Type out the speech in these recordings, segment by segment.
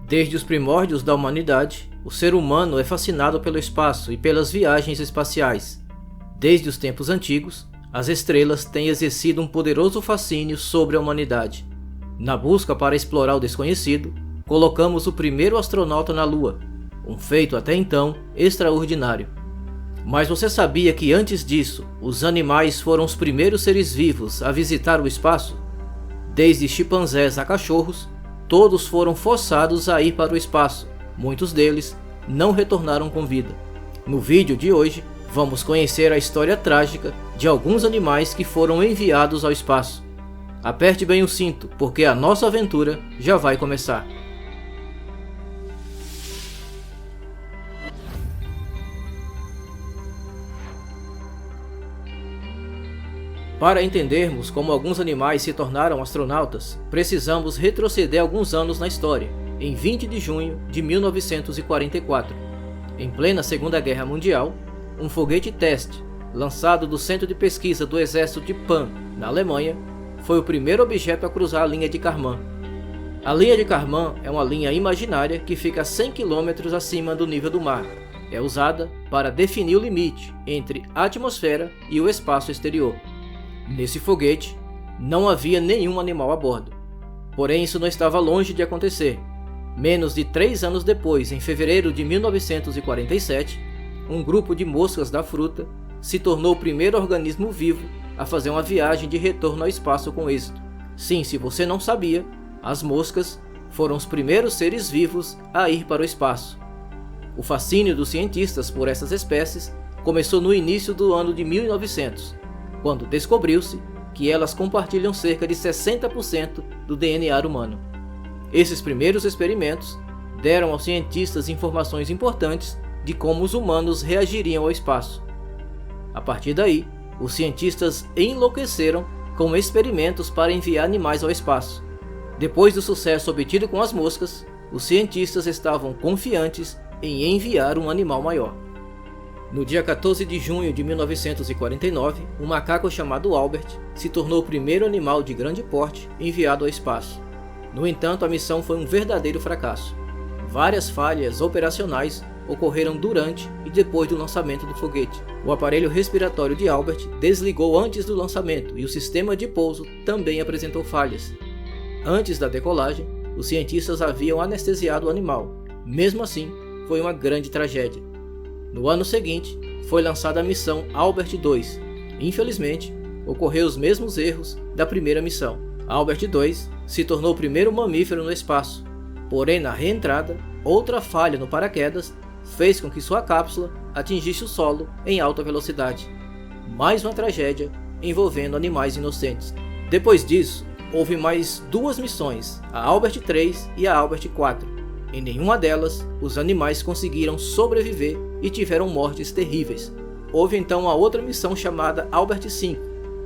Desde os primórdios da humanidade, o ser humano é fascinado pelo espaço e pelas viagens espaciais. Desde os tempos antigos, as estrelas têm exercido um poderoso fascínio sobre a humanidade. Na busca para explorar o desconhecido, colocamos o primeiro astronauta na Lua, um feito até então extraordinário. Mas você sabia que antes disso, os animais foram os primeiros seres vivos a visitar o espaço? Desde chimpanzés a cachorros, todos foram forçados a ir para o espaço. Muitos deles não retornaram com vida. No vídeo de hoje, vamos conhecer a história trágica de alguns animais que foram enviados ao espaço. Aperte bem o cinto, porque a nossa aventura já vai começar. Para entendermos como alguns animais se tornaram astronautas, precisamos retroceder alguns anos na história, em 20 de junho de 1944. Em plena Segunda Guerra Mundial, um foguete teste, lançado do Centro de Pesquisa do Exército de Pan, na Alemanha, foi o primeiro objeto a cruzar a linha de Kármán. A linha de Kármán é uma linha imaginária que fica a 100 km acima do nível do mar. É usada para definir o limite entre a atmosfera e o espaço exterior. Nesse foguete, não havia nenhum animal a bordo. Porém, isso não estava longe de acontecer. Menos de 3 anos depois, em fevereiro de 1947, um grupo de moscas da fruta se tornou o primeiro organismo vivo a fazer uma viagem de retorno ao espaço com êxito. Sim, se você não sabia, as moscas foram os primeiros seres vivos a ir para o espaço. O fascínio dos cientistas por essas espécies começou no início do ano de 1900, quando descobriu-se que elas compartilham cerca de 60% do DNA humano. Esses primeiros experimentos deram aos cientistas informações importantes de como os humanos reagiriam ao espaço. A partir daí, os cientistas enlouqueceram com experimentos para enviar animais ao espaço. Depois do sucesso obtido com as moscas, os cientistas estavam confiantes em enviar um animal maior. No dia 14 de junho de 1949, um macaco chamado Albert se tornou o primeiro animal de grande porte enviado ao espaço. No entanto, a missão foi um verdadeiro fracasso. Várias falhas operacionais ocorreram durante e depois do lançamento do foguete. O aparelho respiratório de Albert desligou antes do lançamento e o sistema de pouso também apresentou falhas. Antes da decolagem, os cientistas haviam anestesiado o animal. Mesmo assim, foi uma grande tragédia. No ano seguinte, foi lançada a missão Albert II. Infelizmente, ocorreram os mesmos erros da primeira missão. Albert II se tornou o primeiro mamífero no espaço. Porém, na reentrada, outra falha no paraquedas fez com que sua cápsula atingisse o solo em alta velocidade. Mais uma tragédia envolvendo animais inocentes. Depois disso, houve mais 2 missões, a Albert III e a Albert IV. Em nenhuma delas, os animais conseguiram sobreviver e tiveram mortes terríveis. Houve então uma outra missão chamada Albert V,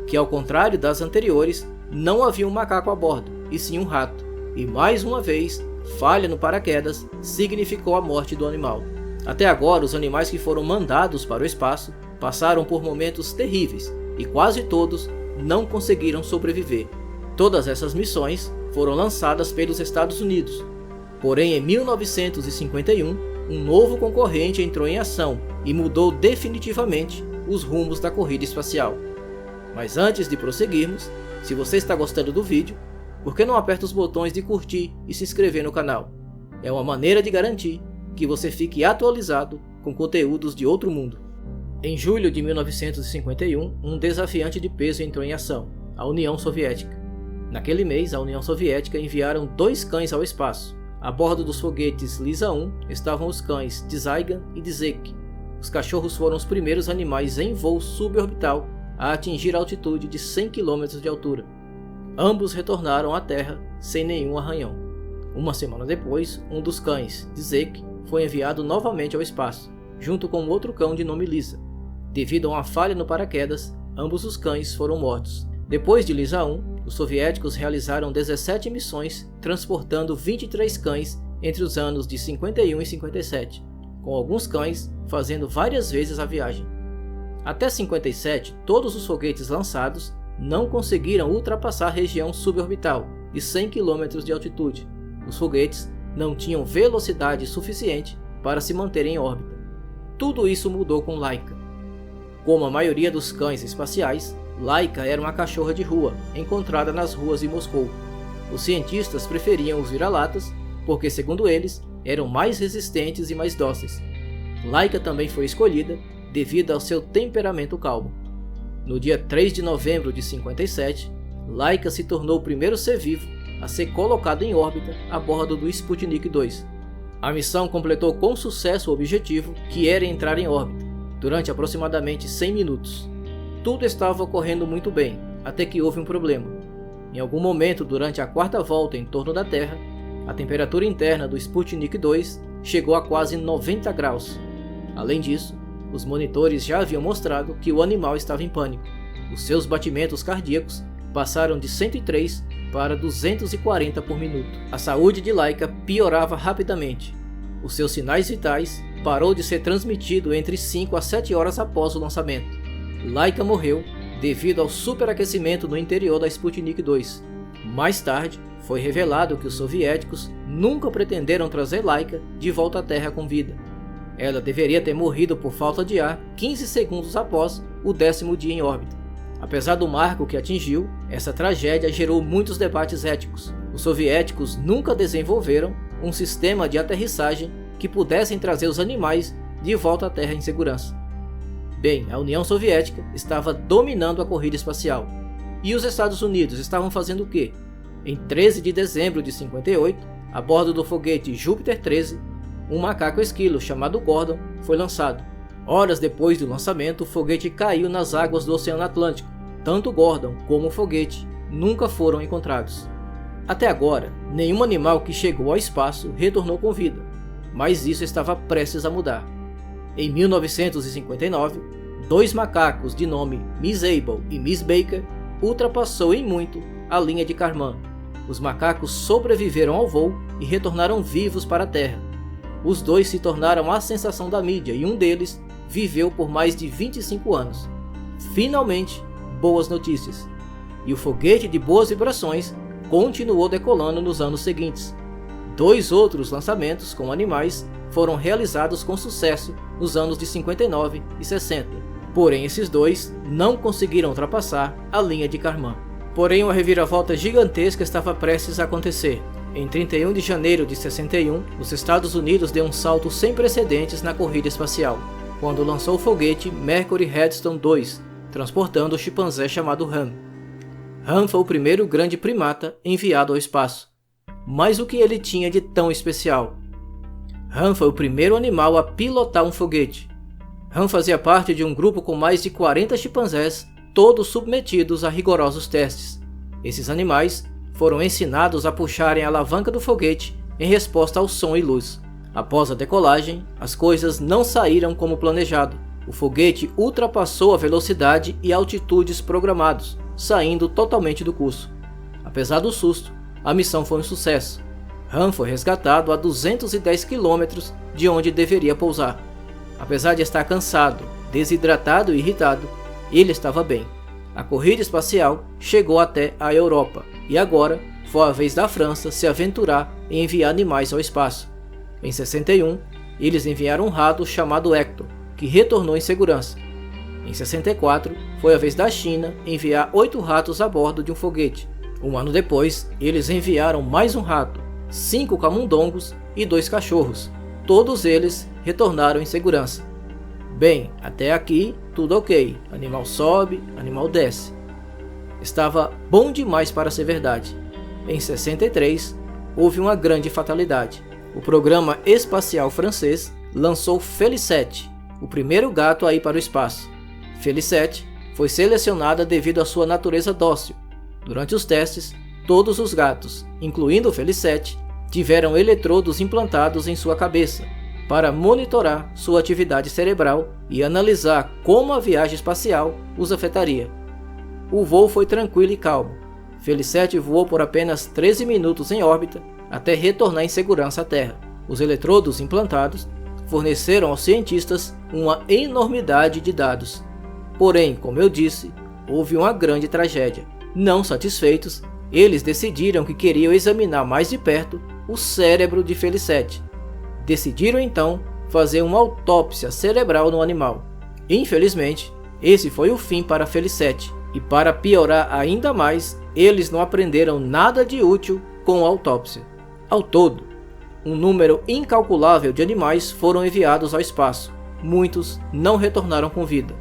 que ao contrário das anteriores, não havia um macaco a bordo, e sim um rato. E mais uma vez, falha no paraquedas significou a morte do animal. Até agora, os animais que foram mandados para o espaço passaram por momentos terríveis, e quase todos não conseguiram sobreviver. Todas essas missões foram lançadas pelos Estados Unidos. Porém, em 1951, um novo concorrente entrou em ação e mudou definitivamente os rumos da corrida espacial. Mas antes de prosseguirmos, se você está gostando do vídeo, por que não aperta os botões de curtir e se inscrever no canal? É uma maneira de garantir que você fique atualizado com conteúdos de outro mundo. Em julho de 1951, um desafiante de peso entrou em ação, a União Soviética. Naquele mês, a União Soviética enviaram 2 cães ao espaço. A bordo dos foguetes Lisa 1 estavam os cães Zygan e Dzek. Os cachorros foram os primeiros animais em voo suborbital a atingir a altitude de 100 km de altura. Ambos retornaram à Terra sem nenhum arranhão. Uma semana depois, um dos cães, Dzek, foi enviado novamente ao espaço, junto com outro cão de nome Lisa. Devido a uma falha no paraquedas, ambos os cães foram mortos. Depois de Lisa 1, os soviéticos realizaram 17 missões transportando 23 cães entre os anos de 51 e 57, com alguns cães fazendo várias vezes a viagem. Até 57, todos os foguetes lançados não conseguiram ultrapassar a região suborbital de 100 km de altitude. Os foguetes não tinham velocidade suficiente para se manter em órbita. Tudo isso mudou com Laika. Como a maioria dos cães espaciais, Laika era uma cachorra de rua, encontrada nas ruas de Moscou. Os cientistas preferiam os vira-latas porque, segundo eles, eram mais resistentes e mais dóceis. Laika também foi escolhida devido ao seu temperamento calmo. No dia 3 de novembro de 57, Laika se tornou o primeiro ser vivo a ser colocado em órbita a bordo do Sputnik 2. A missão completou com sucesso o objetivo, que era entrar em órbita, durante aproximadamente 100 minutos. Tudo estava ocorrendo muito bem, até que houve um problema. Em algum momento durante a quarta volta em torno da Terra, a temperatura interna do Sputnik 2 chegou a quase 90 graus. Além disso, os monitores já haviam mostrado que o animal estava em pânico. Os seus batimentos cardíacos passaram de 103 para 240 por minuto. A saúde de Laika piorava rapidamente. Os seus sinais vitais parou de ser transmitido entre 5 a 7 horas após o lançamento. Laika morreu devido ao superaquecimento no interior da Sputnik 2. Mais tarde, foi revelado que os soviéticos nunca pretenderam trazer Laika de volta à Terra com vida. Ela deveria ter morrido por falta de ar 15 segundos após o 10º dia em órbita. Apesar do marco que atingiu, essa tragédia gerou muitos debates éticos. Os soviéticos nunca desenvolveram um sistema de aterrissagem que pudessem trazer os animais de volta à Terra em segurança. Bem, a União Soviética estava dominando a corrida espacial. E os Estados Unidos estavam fazendo o quê? Em 13 de dezembro de 58, a bordo do foguete Júpiter 13, um macaco esquilo chamado Gordon foi lançado. Horas depois do lançamento, o foguete caiu nas águas do Oceano Atlântico. Tanto Gordon como o foguete nunca foram encontrados. Até agora, nenhum animal que chegou ao espaço retornou com vida, mas isso estava prestes a mudar. Em 1959, 2 macacos de nome Miss Able e Miss Baker ultrapassou em muito a linha de Kármán. Os macacos sobreviveram ao voo e retornaram vivos para a Terra. Os dois se tornaram a sensação da mídia e um deles viveu por mais de 25 anos. Finalmente, boas notícias. E o foguete de boas vibrações continuou decolando nos anos seguintes. 2 outros lançamentos com animais foram realizados com sucesso nos anos de 59 e 60. Porém, esses 2 não conseguiram ultrapassar a linha de Kármán. Porém, uma reviravolta gigantesca estava prestes a acontecer. Em 31 de janeiro de 61, os Estados Unidos deu um salto sem precedentes na corrida espacial, quando lançou o foguete Mercury Redstone 2, transportando o chimpanzé chamado Han. Han foi o primeiro grande primata enviado ao espaço. Mas o que ele tinha de tão especial? Han foi o primeiro animal a pilotar um foguete. Han fazia parte de um grupo com mais de 40 chimpanzés, todos submetidos a rigorosos testes. Esses animais foram ensinados a puxarem a alavanca do foguete em resposta ao som e luz. Após a decolagem, as coisas não saíram como planejado. O foguete ultrapassou a velocidade e altitudes programados, saindo totalmente do curso. Apesar do susto, a missão foi um sucesso. Han foi resgatado a 210 km de onde deveria pousar. Apesar de estar cansado, desidratado e irritado, ele estava bem. A corrida espacial chegou até a Europa e agora foi a vez da França se aventurar em enviar animais ao espaço. Em 61, eles enviaram um rato chamado Hector, que retornou em segurança. Em 64, foi a vez da China enviar 8 ratos a bordo de um foguete. Um ano depois, eles enviaram mais um rato, 5 camundongos e 2 cachorros. Todos eles retornaram em segurança. Bem, até aqui tudo ok. Animal sobe, animal desce. Estava bom demais para ser verdade. Em 63, houve uma grande fatalidade. O programa espacial francês lançou Félicette, o primeiro gato a ir para o espaço. Félicette foi selecionada devido à sua natureza dócil. Durante os testes, todos os gatos, incluindo Félicette, tiveram eletrodos implantados em sua cabeça para monitorar sua atividade cerebral e analisar como a viagem espacial os afetaria. O voo foi tranquilo e calmo. Félicette voou por apenas 13 minutos em órbita até retornar em segurança à Terra. Os eletrodos implantados forneceram aos cientistas uma enormidade de dados. Porém, como eu disse, houve uma grande tragédia. Não satisfeitos, eles decidiram que queriam examinar mais de perto o cérebro de Felicette. Decidiram então fazer uma autópsia cerebral no animal. Infelizmente, esse foi o fim para Felicette, e para piorar ainda mais, eles não aprenderam nada de útil com a autópsia. Ao todo, um número incalculável de animais foram enviados ao espaço. Muitos não retornaram com vida.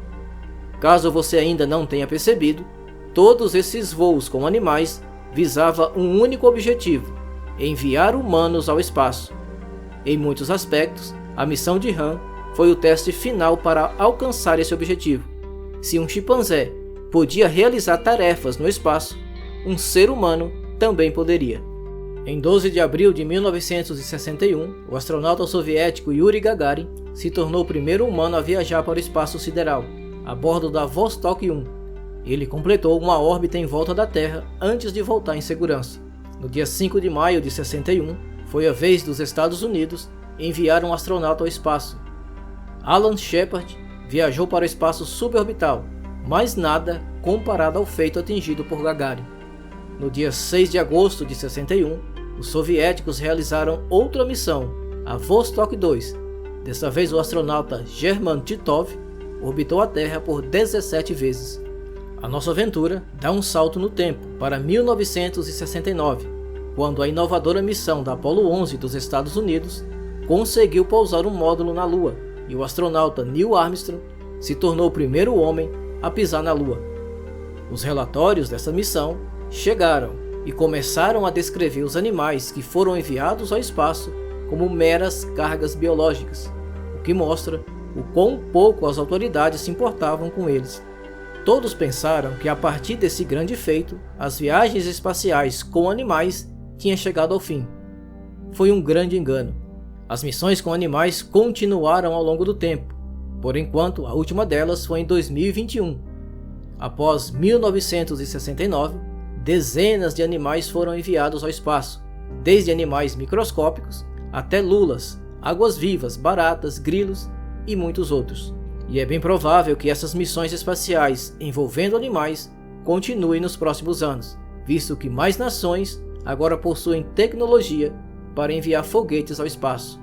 Caso você ainda não tenha percebido, todos esses voos com animais visavam um único objetivo: enviar humanos ao espaço. Em muitos aspectos, a missão de Han foi o teste final para alcançar esse objetivo. Se um chimpanzé podia realizar tarefas no espaço, um ser humano também poderia. Em 12 de abril de 1961, o astronauta soviético Yuri Gagarin se tornou o primeiro humano a viajar para o espaço sideral, a bordo da Vostok 1. Ele completou uma órbita em volta da Terra antes de voltar em segurança. No dia 5 de maio de 61, foi a vez dos Estados Unidos enviar um astronauta ao espaço. Alan Shepard viajou para o espaço suborbital, mas nada comparado ao feito atingido por Gagarin. No dia 6 de agosto de 61, os soviéticos realizaram outra missão, a Vostok 2. Dessa vez o astronauta German Titov orbitou a Terra por 17 vezes. A nossa aventura dá um salto no tempo para 1969, quando a inovadora missão da Apollo 11 dos Estados Unidos conseguiu pousar um módulo na Lua, e o astronauta Neil Armstrong se tornou o primeiro homem a pisar na Lua. Os relatórios dessa missão chegaram e começaram a descrever os animais que foram enviados ao espaço como meras cargas biológicas, o que mostra o quão pouco as autoridades se importavam com eles. Todos pensaram que a partir desse grande feito, as viagens espaciais com animais tinham chegado ao fim. Foi um grande engano. As missões com animais continuaram ao longo do tempo. Por enquanto, a última delas foi em 2021. Após 1969, dezenas de animais foram enviados ao espaço, desde animais microscópicos até lulas, águas-vivas, baratas, grilos e muitos outros. E é bem provável que essas missões espaciais envolvendo animais continuem nos próximos anos, visto que mais nações agora possuem tecnologia para enviar foguetes ao espaço.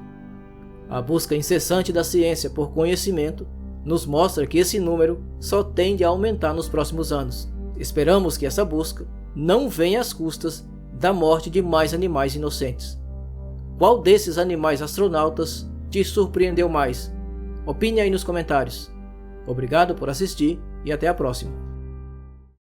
A busca incessante da ciência por conhecimento nos mostra que esse número só tende a aumentar nos próximos anos. Esperamos que essa busca não venha às custas da morte de mais animais inocentes. Qual desses animais astronautas te surpreendeu mais? Opine aí nos comentários. Obrigado por assistir e até a próxima.